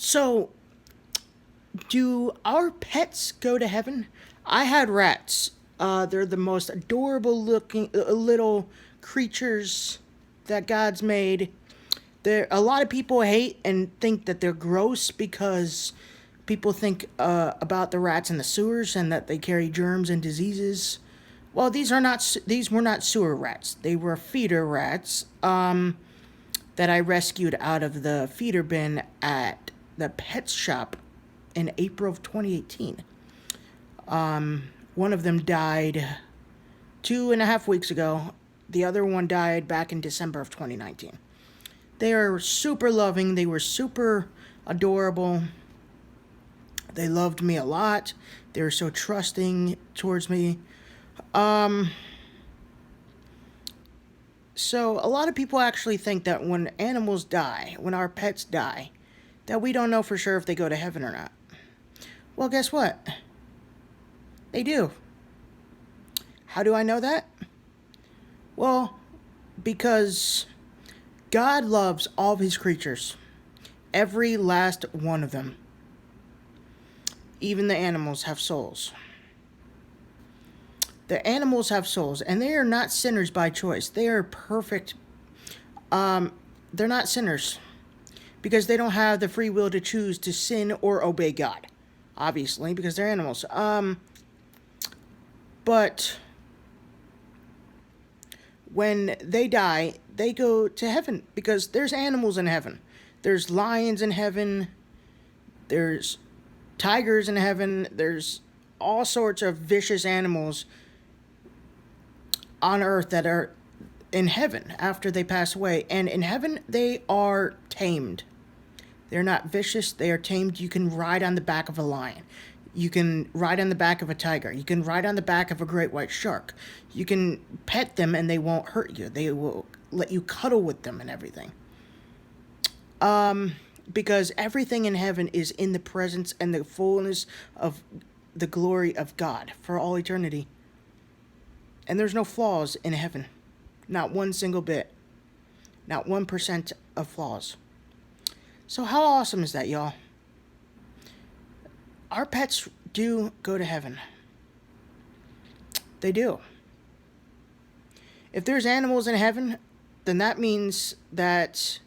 So, do our pets go to heaven? I had rats. They're the most adorable looking little creatures that God's made. A lot of people hate and think that they're gross because people think about the rats in the sewers and that they carry germs and diseases. Well, these were not sewer rats. They were feeder rats that I rescued out of the feeder bin at the pet shop in April of 2018. One of them died 2.5 weeks ago. The other one died back in December of 2019. They are super loving. They were super adorable. They loved me a lot. They were so trusting towards me. So, a lot of people actually think that when animals die, when our pets die, that we don't know for sure if they go to heaven or not. Well, guess what? They do. How do I know that? Well, because God loves all of his creatures, every last one of them. Even the animals have souls. The animals have souls, and they are not sinners by choice. They are perfect. They're not sinners because they don't have the free will to choose to sin or obey God, obviously, because they're animals. But when they die, they go to heaven because there's animals in heaven. There's lions in heaven. There's tigers in heaven. There's all sorts of vicious animals on earth that are in heaven after they pass away. And in heaven, they are tamed. They're not vicious. They are tamed. You can ride on the back of a lion. You can ride on the back of a tiger. You can ride on the back of a great white shark. You can pet them and they won't hurt you. They will let you cuddle with them and everything. Because everything in heaven is in the presence and the fullness of the glory of God for all eternity. And there's no flaws in heaven. Not one single bit. Not 1% of flaws. So how awesome is that, y'all? Our pets do go to heaven. They do. If there's animals in heaven, then that means that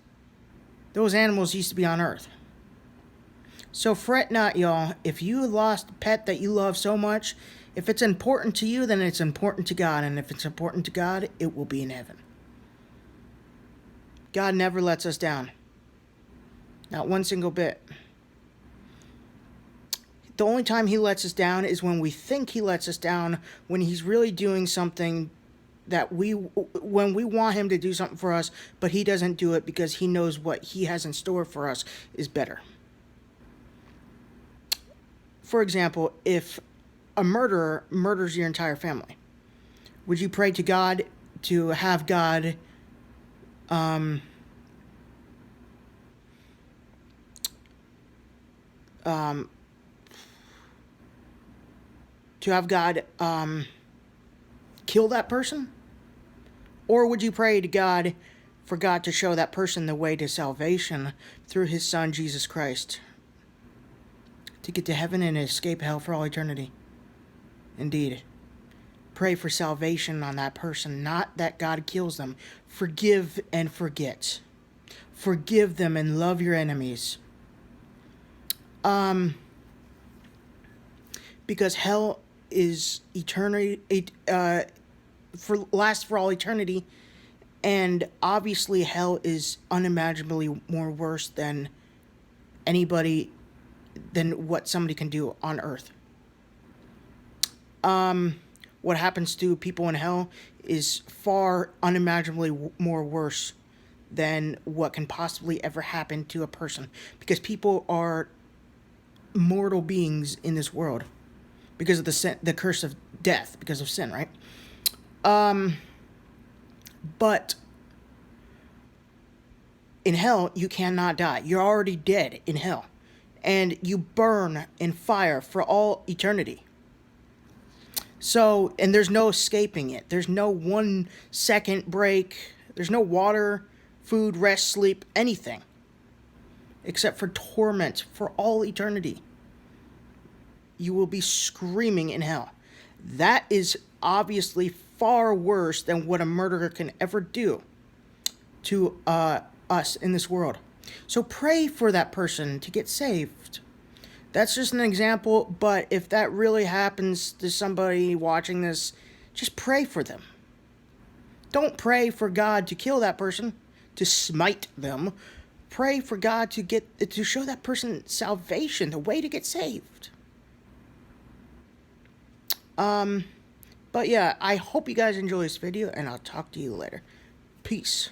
those animals used to be on earth. So fret not, y'all. If you lost a pet that you love so much, if it's important to you, then it's important to God. And if it's important to God, it will be in heaven. God never lets us down. Not one single bit. The only time he lets us down is when we think he lets us down, when he's really doing something when we want him to do something for us, but he doesn't do it because he knows what he has in store for us is better. For example, if a murderer murders your entire family, would you pray to God to have God um, um, kill that person? Or would you pray to God for God to show that person the way to salvation through his son, Jesus Christ, to get to heaven and escape hell for all eternity? Indeed. Pray for salvation on that person, not that God kills them. Forgive and forget. Forgive them and love your enemies. Because hell is eternity, lasts for all eternity, and obviously hell is unimaginably more worse than what somebody can do on earth. What happens to people in hell is far unimaginably more worse than what can possibly ever happen to a person, because people are mortal beings in this world because of the curse of death, because of sin, right? But in hell, you cannot die. You're already dead in hell, and you burn in fire for all eternity. So, and there's no escaping it. There's no 1 second break. There's no water, food, rest, sleep, anything. except for torment for all eternity. You will be screaming in hell. That is obviously far worse than what a murderer can ever do to us in this world. So pray for that person to get saved. That's just an example, but if that really happens to somebody watching this, just pray for them. Don't pray for God to kill that person, to smite them. Pray for God to show that person salvation, the way to get saved. But yeah, I hope you guys enjoy this video, and I'll talk to you later. Peace.